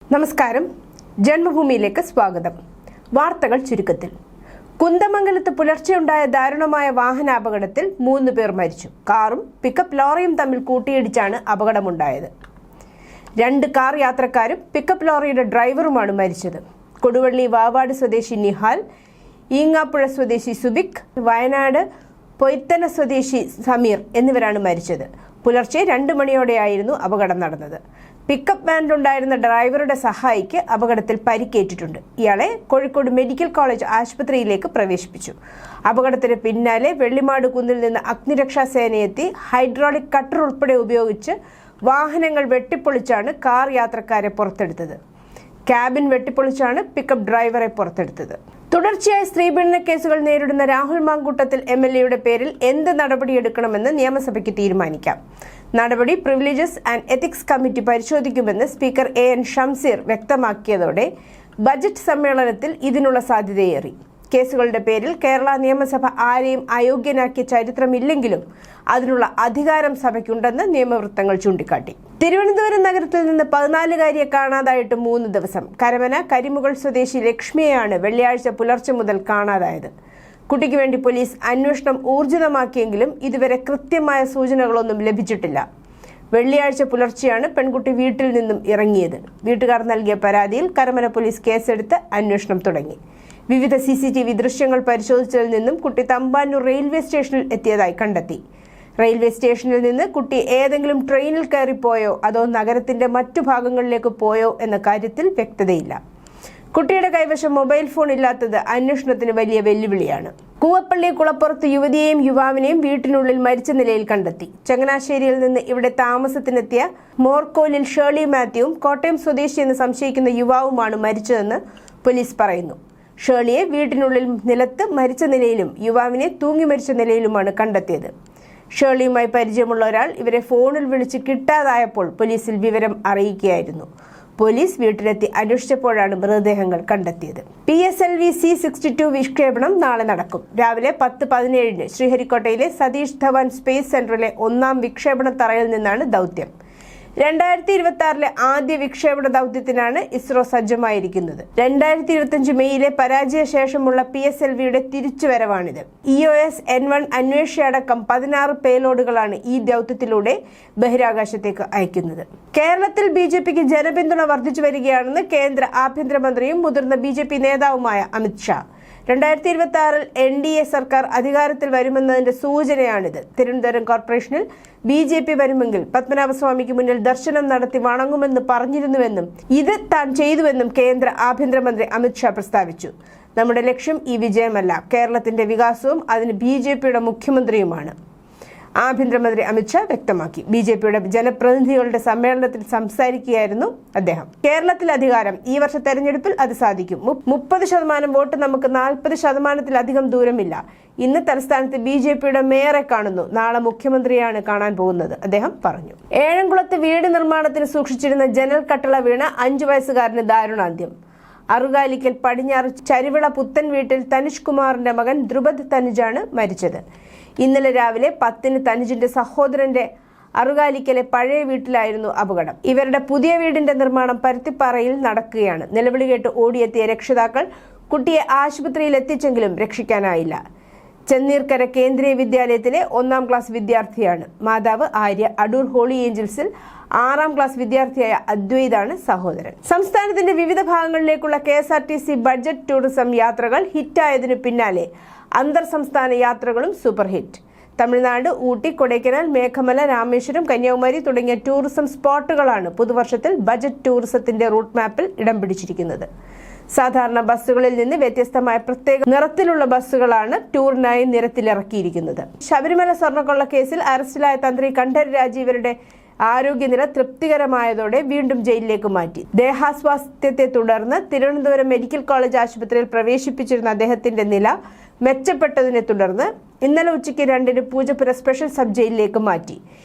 നമസ്കാരം, ജന്മഭൂമിയിലേക്ക് സ്വാഗതം. വാർത്തകൾ ചുരുക്കത്തിൽ. കുന്ദമംഗലത്ത് പുലർച്ചെയുണ്ടായ ദാരുണമായ വാഹനാപകടത്തിൽ 3 പേർ മരിച്ചു. കാറും പിക്കപ്പ് ലോറിയും തമ്മിൽ കൂട്ടിയിടിച്ചാണ് അപകടമുണ്ടായത്. 2 കാർ യാത്രക്കാരും പിക്കപ്പ് ലോറിയുടെ ഡ്രൈവറുമാണ് മരിച്ചത്. കൊടുവള്ളി വാവാട് സ്വദേശി നിഹാൽ, ഈങ്ങാപ്പുഴ സ്വദേശി സുബിക്, വയനാട് പൊയ്ത്തന സ്വദേശി സമീർ എന്നിവരാണ് മരിച്ചത്. പുലർച്ചെ 2 മണിയോടെയായിരുന്നു അപകടം നടന്നത്. പിക്കപ്പ് വാനിലുണ്ടായിരുന്ന ഡ്രൈവറുടെ സഹായിക്ക് അപകടത്തിൽ പരിക്കേറ്റിട്ടുണ്ട്. ഇയാളെ കോഴിക്കോട് മെഡിക്കൽ കോളേജ് ആശുപത്രിയിലേക്ക് പ്രവേശിപ്പിച്ചു. അപകടത്തിന് പിന്നാലെ വെള്ളിമാട് കുന്നിൽ നിന്ന് അഗ്നിരക്ഷാ സേനയെത്തി ഹൈഡ്രോളിക് കട്ടർ ഉൾപ്പെടെ ഉപയോഗിച്ച് വാഹനങ്ങൾ വെട്ടിപ്പൊളിച്ചാണ് കാർ യാത്രക്കാരെ പുറത്തെടുത്തത്. ക്യാബിൻ വെട്ടിപ്പൊളിച്ചാണ് പിക്കപ്പ് ഡ്രൈവറെ പുറത്തെടുത്തത്. തുടർച്ചയായി സ്ത്രീപീഡന കേസുകൾ നേരിടുന്ന രാഹുൽ മാങ്കൂട്ടത്തിൽ MLA പേരിൽ എന്ത് നടപടിയെടുക്കണമെന്ന് നിയമസഭയ്ക്ക് തീരുമാനിക്കാം. നടപടി പ്രിവിലേജസ് ആൻഡ് എത്തിക്സ് കമ്മിറ്റി പരിശോധിക്കുമെന്ന് സ്പീക്കർ AN ഷംസീർ വ്യക്തമാക്കിയതോടെ ബജറ്റ് സമ്മേളനത്തിൽ ഇതിനുള്ള സാധ്യതയേറി. കേസുകളുടെ പേരിൽ കേരള നിയമസഭ ആരെയും അയോഗ്യനാക്കിയ ചരിത്രമില്ലെങ്കിലും അതിനുള്ള അധികാരം സഭയ്ക്കുണ്ടെന്ന് നിയമവൃത്തങ്ങൾ ചൂണ്ടിക്കാട്ടി. തിരുവനന്തപുരം നഗരത്തിൽ നിന്ന് 14-കാരിയെ കാണാതായിട്ട് 3 ദിവസം. കരമന കരിമുകൾ സ്വദേശി ലക്ഷ്മിയെയാണ് വെള്ളിയാഴ്ച പുലർച്ചെ മുതൽ കാണാതായത്. കുട്ടിക്ക് വേണ്ടി പോലീസ് അന്വേഷണം ഊർജിതമാക്കിയെങ്കിലും ഇതുവരെ കൃത്യമായ സൂചനകളൊന്നും ലഭിച്ചിട്ടില്ല. വെള്ളിയാഴ്ച പുലർച്ചെയാണ് പെൺകുട്ടി വീട്ടിൽ നിന്നും ഇറങ്ങിയത്. വീട്ടുകാർ നൽകിയ പരാതിയിൽ കരമന പോലീസ് കേസെടുത്ത് അന്വേഷണം തുടങ്ങി. വിവിധ CCTV ദൃശ്യങ്ങൾ പരിശോധിച്ചതിൽ നിന്നും കുട്ടി തമ്പാനൂർ റെയിൽവേ സ്റ്റേഷനിൽ എത്തിയതായി കണ്ടെത്തി. റെയിൽവേ സ്റ്റേഷനിൽ നിന്ന് കുട്ടി ഏതെങ്കിലും ട്രെയിനിൽ കയറിപ്പോയോ അതോ നഗരത്തിന്റെ മറ്റു ഭാഗങ്ങളിലേക്ക് പോയോ എന്ന കാര്യത്തിൽ വ്യക്തതയില്ല. കുട്ടിയുടെ കൈവശം മൊബൈൽ ഫോൺ ഇല്ലാത്തത് അന്വേഷണത്തിന് വലിയ വെല്ലുവിളിയാണ്. കൂവപ്പള്ളി കുളപ്പുറത്ത് യുവതിയെയും യുവാവിനെയും വീട്ടിനുള്ളിൽ മരിച്ച നിലയിൽ കണ്ടെത്തി. ചങ്ങനാശ്ശേരിയിൽ നിന്ന് ഇവിടെ താമസത്തിനെത്തിയ മോർക്കോലിൽ ഷേർലി മാത്യുവും കോട്ടയം സ്വദേശി എന്ന് സംശയിക്കുന്ന യുവാവുമാണ് മരിച്ചതെന്ന് പോലീസ് പറയുന്നു. ഷേർലിയെ വീട്ടിനുള്ളിൽ നിലത്ത് മരിച്ച നിലയിലും യുവാവിനെ തൂങ്ങി മരിച്ച നിലയിലുമാണ് കണ്ടെത്തിയത്. ഷേർലിയുമായി പരിചയമുള്ള ഒരാൾ ഇവരെ ഫോണിൽ വിളിച്ച് കിട്ടാതായപ്പോൾ പോലീസിൽ വിവരം അറിയിക്കുകയായിരുന്നു. പോലീസ് വീട്ടിലെത്തി അന്വേഷിച്ചപ്പോഴാണ് മൃതദേഹങ്ങൾ കണ്ടെത്തിയത്. PSLV C-62 വിക്ഷേപണം നാളെ നടക്കും. രാവിലെ 10:17 ശ്രീഹരിക്കോട്ടയിലെ സതീഷ് ധവാൻ സ്പേസ് സെന്ററിലെ 1ാം വിക്ഷേപണ തറയിൽ നിന്നാണ് ദൗത്യം. 2026 ആദ്യ വിക്ഷേപണ ദൗത്യത്തിനാണ് ഇസ്രോ സജ്ജമായിരിക്കുന്നത്. 2025 മെയ്യിലെ പരാജയ ശേഷമുള്ള PSLVയുടെ തിരിച്ചുവരവാണിത്. EOS N1 അന്വേഷണയടക്കം 16 പേലോഡുകളാണ് ഈ ദൗത്യത്തിലൂടെ ബഹിരാകാശത്തേക്ക് അയക്കുന്നത്. കേരളത്തിൽ BJPക്ക് ജനപിന്തുണ വർദ്ധിച്ചു വരികയാണെന്ന് കേന്ദ്ര ആഭ്യന്തരമന്ത്രിയും മുതിർന്ന BJP നേതാവുമായ അമിത് ഷാ. 2026 NDA സർക്കാർ അധികാരത്തിൽ വരുമെന്നതിന്റെ സൂചനയാണിത്. തിരുവനന്തപുരം കോർപ്പറേഷനിൽ BJP വരുമെങ്കിൽ പത്മനാഭസ്വാമിക്ക് മുന്നിൽ ദർശനം നടത്തി വണങ്ങുമെന്ന് പറഞ്ഞിരുന്നുവെന്നും ഇത് താൻ ചെയ്തുവെന്നും കേന്ദ്ര ആഭ്യന്തരമന്ത്രി അമിത് ഷാ പ്രസ്താവിച്ചു. നമ്മുടെ ലക്ഷ്യം ഈ വിജയമല്ല, കേരളത്തിന്റെ വികാസവും അതിന് BJPയുടെ മുഖ്യമന്ത്രിയുമാണ് ആഭ്യന്തരമന്ത്രി അമിത് ഷാ വ്യക്തമാക്കി. BJPയുടെ ജനപ്രതിനിധികളുടെ സമ്മേളനത്തിൽ സംസാരിക്കുകയായിരുന്നു അദ്ദേഹം. കേരളത്തിൽ അധികാരം, ഈ വർഷ തെരഞ്ഞെടുപ്പിൽ അത് സാധിക്കും. 30% വോട്ട് നമുക്ക് 40%-ലധികം ദൂരമില്ല. ഇന്ന് തലസ്ഥാനത്ത് BJPയുടെ മേയറെ കാണുന്നു, നാളെ മുഖ്യമന്ത്രിയാണ് കാണാൻ പോകുന്നത്, അദ്ദേഹം പറഞ്ഞു. ഏഴംകുളത്ത് വീട് നിർമ്മാണത്തിന് സൂക്ഷിച്ചിരുന്ന ജനൽ കട്ടള വീണ 5 വയസ്സുകാരന് ദാരുണാന്ത്യം. അറുകാലിക്കൽ പടിഞ്ഞാറ് ചരിവിള പുത്തൻ വീട്ടിൽ തനുഷ് കുമാറിന്റെ മകൻ ധ്രുപദ് തനുജാണ് മരിച്ചത്. ഇന്നലെ രാവിലെ 10-ന് തനുജിന്റെ സഹോദരന്റെ അറുകാലിക്കലെ പഴയ വീട്ടിലായിരുന്നു അപകടം. ഇവരുടെ പുതിയ വീടിന്റെ നിർമ്മാണം പരുത്തിപ്പാറയിൽ നടക്കുകയാണ്. നിലവിളി കേട്ട് ഓടിയെത്തിയ രക്ഷിതാക്കൾ കുട്ടിയെ ആശുപത്രിയിൽ എത്തിച്ചെങ്കിലും രക്ഷിക്കാനായില്ല. ചെന്നീർക്കര കേന്ദ്രീയ വിദ്യാലയത്തിലെ 1ാം ക്ലാസ് വിദ്യാർത്ഥിയാണ്. മാതാവ് ആര്യ. അടൂർ ഹോളി ഏഞ്ചൽസിൽ 6ാം ക്ലാസ് വിദ്യാർത്ഥിയായ അദ്വൈതാണ് സഹോദരൻ. സംസ്ഥാനത്തിന്റെ വിവിധ ഭാഗങ്ങളിലേക്കുള്ള KSRTC ബഡ്ജറ്റ് ടൂറിസം യാത്രകൾ ഹിറ്റായതിനു പിന്നാലെ അന്തർ സംസ്ഥാന യാത്രകളും സൂപ്പർ ഹിറ്റ്. തമിഴ്നാട്, ഊട്ടി, കൊടൈക്കനാൽ, മേഘമല, രാമേശ്വരം, കന്യാകുമാരി തുടങ്ങിയ ടൂറിസം സ്പോട്ടുകളാണ് പുതുവർഷത്തിൽ ബജറ്റ് ടൂറിസത്തിന്റെ റൂട്ട് മാപ്പിൽ ഇടം പിടിച്ചിരിക്കുന്നത്. സാധാരണ ബസ്സുകളിൽ നിന്ന് വ്യത്യസ്തമായ പ്രത്യേക നിറത്തിലുള്ള ബസ്സുകളാണ് ടൂറിനായി നിരത്തിലിറക്കിയിരിക്കുന്നത്. ശബരിമല സ്വർണ്ണക്കൊള്ള കേസിൽ അറസ്റ്റിലായ തന്ത്രി കണ്ഠര് രാജീവരുടെ ആരോഗ്യനില തൃപ്തികരമായതോടെ വീണ്ടും ജയിലിലേക്ക് മാറ്റി. ദേഹാസ്വാസ്ഥ്യത്തെ തുടർന്ന് തിരുവനന്തപുരം മെഡിക്കൽ കോളേജ് ആശുപത്രിയിൽ പ്രവേശിപ്പിച്ചിരുന്ന അദ്ദേഹത്തിന്റെ നില മെച്ചപ്പെട്ടതിനെ തുടർന്ന് ഇന്നലെ ഉച്ചയ്ക്ക് 2-ന് പൂജപ്പുര സ്പെഷ്യൽ സബ് ജയിലിലേക്ക് മാറ്റി.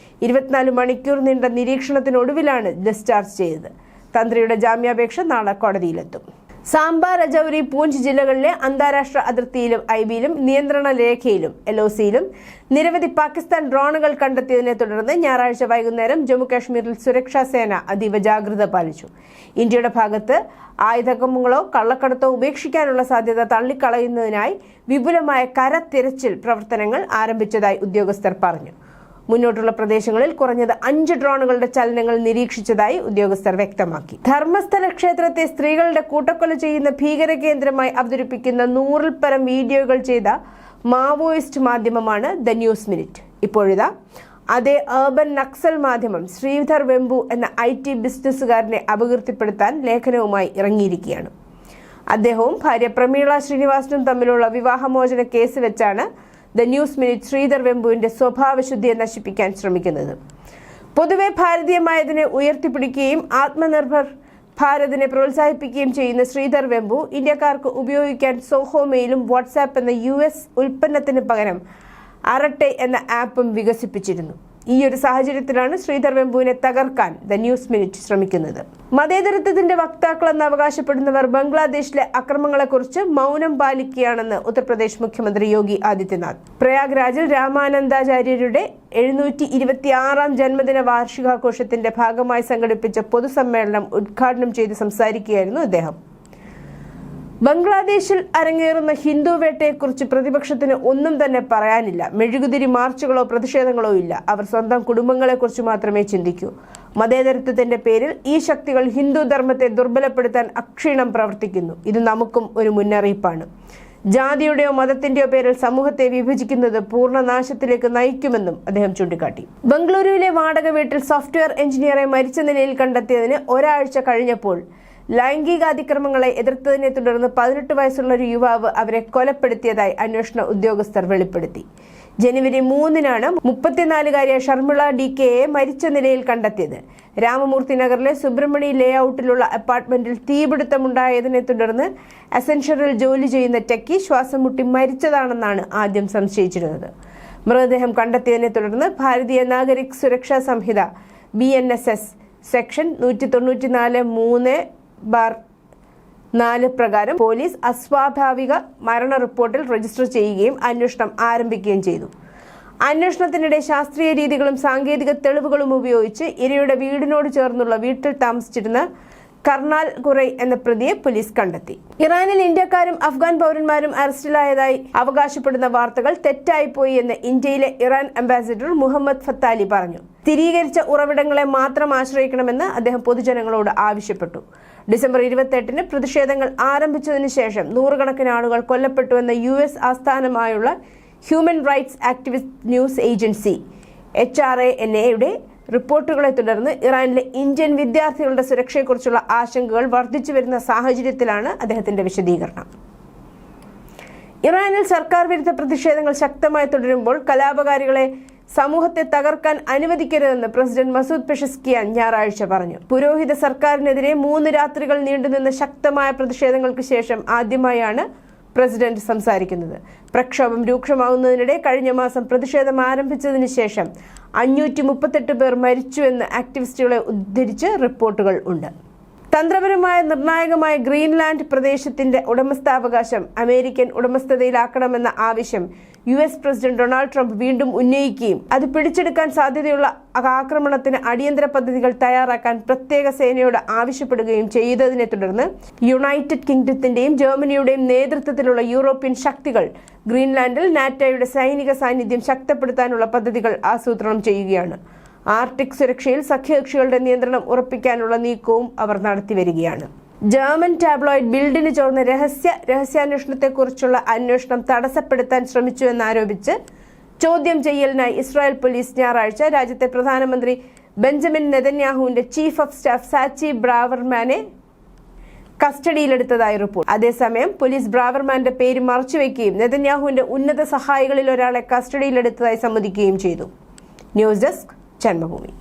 24 മണിക്കൂർ നീണ്ട നിരീക്ഷണത്തിനൊടുവിലാണ് ഡിസ്ചാർജ് ചെയ്തത്. തന്ത്രിയുടെ ജാമ്യാപേക്ഷ നാളെ കോടതിയിലെത്തും. സാംബ, രജൌരി, പൂഞ്ച് ജില്ലകളിലെ അന്താരാഷ്ട്ര അതിർത്തിയിലും ഐബിയിലും നിയന്ത്രണ രേഖയിലും LOCയിലും നിരവധി പാകിസ്ഥാൻ ഡ്രോണുകൾ കണ്ടെത്തിയതിനെ തുടർന്ന് ഞായറാഴ്ച വൈകുന്നേരം ജമ്മുകാശ്മീരിൽ സുരക്ഷാ സേന അതീവ ജാഗ്രത പാലിച്ചു. ഇന്ത്യയുടെ ഭാഗത്ത് ആയുധങ്ങളോ കള്ളക്കടത്തോ ഉപേക്ഷിക്കാനുള്ള സാധ്യത തള്ളിക്കളയുന്നതിനായി വിപുലമായ കരത്തിരച്ചിൽ പ്രവർത്തനങ്ങൾ ആരംഭിച്ചതായി ഉദ്യോഗസ്ഥർ പറഞ്ഞു. മുന്നോട്ടുള്ള പ്രദേശങ്ങളിൽ കുറഞ്ഞത് 5 ഡ്രോണുകളുടെ ചലനങ്ങൾ നിരീക്ഷിച്ചതായി ഉദ്യോഗസ്ഥർ വ്യക്തമാക്കി. ധർമ്മസ്ഥല ക്ഷേത്രത്തെ സ്ത്രീകളുടെ കൂട്ടക്കൊല ചെയ്യുന്ന ഭീകര കേന്ദ്രമായി അവതരിപ്പിക്കുന്ന 100-ൽ പരം വീഡിയോകൾ ചെയ്ത മാവോയിസ്റ്റ് മാധ്യമമാണ് ദ ന്യൂസ് മിനിറ്റ്. ഇപ്പോഴിതാ അതേ അർബൻ നക്സൽ മാധ്യമം ശ്രീധർ വെമ്പു എന്ന IT ബിസിനസ്സുകാരനെ അപകീർത്തിപ്പെടുത്താൻ ലേഖനവുമായി ഇറങ്ങിയിരിക്കുകയാണ്. അദ്ദേഹവും ഭാര്യ പ്രമീള ശ്രീനിവാസനും തമ്മിലുള്ള വിവാഹമോചന കേസ് വെച്ചാണ് ദ ന്യൂസ് മിനിറ്റ് ശ്രീധർ വെമ്പുവിന്റെ സ്വഭാവശുദ്ധിയെ നശിപ്പിക്കാൻ ശ്രമിക്കുന്നത്. പൊതുവെ ഭാരതീയമായതിനെ ഉയർത്തിപ്പിടിക്കുകയും ആത്മനിർഭർ ഭാരതിനെ പ്രോത്സാഹിപ്പിക്കുകയും ചെയ്യുന്ന ശ്രീധർ വെമ്പു ഇന്ത്യക്കാർക്ക് ഉപയോഗിക്കാൻ സോഹോ മെയിലും വാട്സാപ്പ് എന്ന US ഉൽപ്പന്നത്തിന് പകരം അറട്ടെ എന്ന ആപ്പും വികസിപ്പിച്ചിരുന്നു. ഈ ഒരു സാഹചര്യത്തിലാണ് ശ്രീധർ വെമ്പുവിനെ തകർക്കാൻ ദ ന്യൂസ് മിനിറ്റ് ശ്രമിക്കുന്നത്. മതേതരത്വത്തിന്റെ വക്താക്കളെന്ന് അവകാശപ്പെടുന്നവർ ബംഗ്ലാദേശിലെ അക്രമങ്ങളെക്കുറിച്ച് മൗനം പാലിക്കുകയാണെന്ന് ഉത്തർപ്രദേശ് മുഖ്യമന്ത്രി യോഗി ആദിത്യനാഥ് പ്രയാഗ്രാജിൽ രാമാനന്ദാചാര്യരുടെ 726-ാം ജന്മദിന വാർഷികാഘോഷത്തിന്റെ ഭാഗമായി സംഘടിപ്പിച്ച പൊതുസമ്മേളനം ഉദ്ഘാടനം ചെയ്ത് സംസാരിക്കുകയായിരുന്നു അദ്ദേഹം. ബംഗ്ലാദേശിൽ അരങ്ങേറുന്ന ഹിന്ദു വേട്ടയെക്കുറിച്ച് പ്രതിപക്ഷത്തിന് ഒന്നും തന്നെ പറയാനില്ല. മെഴുകുതിരി മാർച്ചുകളോ പ്രതിഷേധങ്ങളോ ഇല്ല. അവർ സ്വന്തം കുടുംബങ്ങളെക്കുറിച്ച് മാത്രമേ ചിന്തിക്കൂ. മതേതരത്വത്തിന്റെ പേരിൽ ഈ ശക്തികൾ ഹിന്ദു ധർമ്മത്തെ ദുർബലപ്പെടുത്താൻ അക്ഷീണം പ്രവർത്തിക്കുന്നു. ഇത് നമുക്കും ഒരു മുന്നറിയിപ്പാണ്. ജാതിയുടെയോ മതത്തിന്റെയോ പേരിൽ സമൂഹത്തെ വിഭജിക്കുന്നത് പൂർണ്ണനാശത്തിലേക്ക് നയിക്കുമെന്നും അദ്ദേഹം ചൂണ്ടിക്കാട്ടി. ബംഗളൂരുവിലെ വാടക വീട്ടിൽ സോഫ്റ്റ്വെയർ എഞ്ചിനീയറെ മരിച്ച നിലയിൽ കണ്ടെത്തിയതിന് ഒരാഴ്ച കഴിഞ്ഞപ്പോൾ ലൈംഗികാതിക്രമങ്ങളെ എതിർത്തതിനെ തുടർന്ന് 18 വയസ്സുള്ള ഒരു യുവാവ് അവരെ കൊലപ്പെടുത്തിയതായി അന്വേഷണ ഉദ്യോഗസ്ഥർ വെളിപ്പെടുത്തി. ജനുവരി 3-നാണ് 34-കാരിയായ ഷർമിള DKയെ മരിച്ച നിലയിൽ കണ്ടെത്തിയത്. രാമമൂർത്തി നഗറിലെ സുബ്രഹ്മണി ലേഔട്ടിലുള്ള അപ്പാർട്ട്മെന്റിൽ തീപിടുത്തമുണ്ടായതിനെ തുടർന്ന് അസെൻഷറിൽ ജോലി ചെയ്യുന്ന ടെക്കി ശ്വാസം മുട്ടി മരിച്ചതാണെന്നാണ് ആദ്യം സംശയിച്ചിരുന്നത്. മൃതദേഹം കണ്ടെത്തിയതിനെ തുടർന്ന് ഭാരതീയ നാഗരിക് സുരക്ഷാ സംഹിത BNSS സെക്ഷൻ 194(3)(4) പ്രകാരം പോലീസ് അസ്വാഭാവിക മരണ റിപ്പോർട്ടിൽ രജിസ്റ്റർ ചെയ്യുകയും അന്വേഷണം ആരംഭിക്കുകയും ചെയ്തു. അന്വേഷണത്തിനിടെ ശാസ്ത്രീയ രീതികളും സാങ്കേതിക തെളിവുകളും ഉപയോഗിച്ച് ഇരയുടെ വീടിനോട് ചേർന്നുള്ള വീട്ടിൽ താമസിച്ചിരുന്ന കർണാൽ ഖുറൈ എന്ന പ്രതിയെ പോലീസ് കണ്ടെത്തി. ഇറാനിൽ ഇന്ത്യക്കാരും അഫ്ഗാൻ പൗരന്മാരും അറസ്റ്റിലായതായി അവകാശപ്പെടുന്ന വാർത്തകൾ തെറ്റായിപ്പോയി എന്ന് ഇന്ത്യയിലെ ഇറാൻ അംബാസിഡർ മുഹമ്മദ് ഫത്താലി പറഞ്ഞു. സ്ഥിരീകരിച്ച ഉറവിടങ്ങളെ മാത്രം ആശ്രയിക്കണമെന്ന് അദ്ദേഹം പൊതുജനങ്ങളോട് ആവശ്യപ്പെട്ടു. ഡിസംബർ 28-ന് പ്രതിഷേധങ്ങൾ ആരംഭിച്ചതിനു ശേഷം നൂറുകണക്കിന് ആളുകൾ കൊല്ലപ്പെട്ടുവെന്ന US ആസ്ഥാനമായുള്ള human rights activist news agency HRANA-യുടെ റിപ്പോർട്ടുകളെ തുടർന്ന് ഇറാനിലെ ഇന്ത്യൻ വിദ്യാർത്ഥികളുടെ സുരക്ഷയെക്കുറിച്ചുള്ള ആശങ്കകൾ വർദ്ധിച്ചു വരുന്ന സാഹചര്യത്തിലാണ് അദ്ദേഹത്തിന്റെ വിശദീകരണം. ഇറാനിൽ സർക്കാർ വിരുദ്ധ പ്രതിഷേധങ്ങൾ ശക്തമായി തുടരുമ്പോൾ കലാപകാരികളെ സമൂഹത്തെ തകർക്കാൻ അനുവദിക്കരുതെന്ന് പ്രസിഡന്റ് മസൂദ് പെഷസ്കിയാൻ ഞായറാഴ്ച പറഞ്ഞു. പുരോഹിത സർക്കാരിനെതിരെ 3 രാത്രികൾ നീണ്ടുനിന്ന ശക്തമായ പ്രതിഷേധങ്ങൾക്ക് ശേഷം ആദ്യമായാണ് പ്രസിഡന്റ് സംസാരിക്കുന്നത്. പ്രക്ഷോഭം രൂക്ഷമാകുന്നതിനിടെ കഴിഞ്ഞ മാസം പ്രതിഷേധം ആരംഭിച്ചതിന് ശേഷം 538 പേർ മരിച്ചുവെന്ന് ആക്ടിവിസ്റ്റുകളെ ഉദ്ധരിച്ച് റിപ്പോർട്ടുകൾ ഉണ്ട്. തന്ത്രപരമായ നിർണായകമായ ഗ്രീൻലാൻഡ് പ്രദേശത്തിന്റെ ഉടമസ്ഥാവകാശം അമേരിക്കൻ ഉടമസ്ഥതയിലാക്കണമെന്ന ആവശ്യം US പ്രസിഡന്റ് ഡൊണാൾഡ് ട്രംപ് വീണ്ടും ഉന്നയിക്കുകയും അത് പിടിച്ചെടുക്കാൻ സാധ്യതയുള്ള ആക്രമണത്തിന് അടിയന്തര പദ്ധതികൾ തയ്യാറാക്കാൻ പ്രത്യേക സേനയോട് ആവശ്യപ്പെടുകയും ചെയ്തതിനെ തുടർന്ന് യുണൈറ്റഡ് കിങ്ഡത്തിന്റെയും ജർമ്മനിയുടെയും നേതൃത്വത്തിലുള്ള യൂറോപ്യൻ ശക്തികൾ ഗ്രീൻലാൻഡിൽ നാറ്റോയുടെ സൈനിക സാന്നിധ്യം ശക്തിപ്പെടുത്താനുള്ള പദ്ധതികൾ ആസൂത്രണം ചെയ്യുകയാണ്. ആർട്ടിക് സുരക്ഷയിൽ സഖ്യകക്ഷികളുടെ നിയന്ത്രണം ഉറപ്പിക്കാനുള്ള നീക്കവും അവർ നടത്തിവരികയാണ്. ജർമ്മൻ ടാബ്ലോയിഡ് ബിൽഡിന് ചോർന്ന രഹസ്യാന്വേഷണത്തെക്കുറിച്ചുള്ള അന്വേഷണം തടസ്സപ്പെടുത്താൻ ശ്രമിച്ചുവെന്നാരോപിച്ച് ചോദ്യം ചെയ്യലിനായി ഇസ്രായേൽ പോലീസ് ഞായറാഴ്ച രാജ്യത്തെ പ്രധാനമന്ത്രി ബെഞ്ചമിൻ നെതന്യാഹുവിന്റെ ചീഫ് ഓഫ് സ്റ്റാഫ് സാച്ചി ബ്രാവർമാനെ കസ്റ്റഡിയിലെടുത്തതായി റിപ്പോർട്ട്. അതേസമയം പോലീസ് ബ്രാവർമാന്റെ പേര് മറച്ചുവെക്കുകയും നെതന്യാഹുവിന്റെ ഉന്നത സഹായികളിൽ ഒരാളെ കസ്റ്റഡിയിലെടുത്തതായി സമ്മതിക്കുകയും ചെയ്തു. News desk Janmabhumi.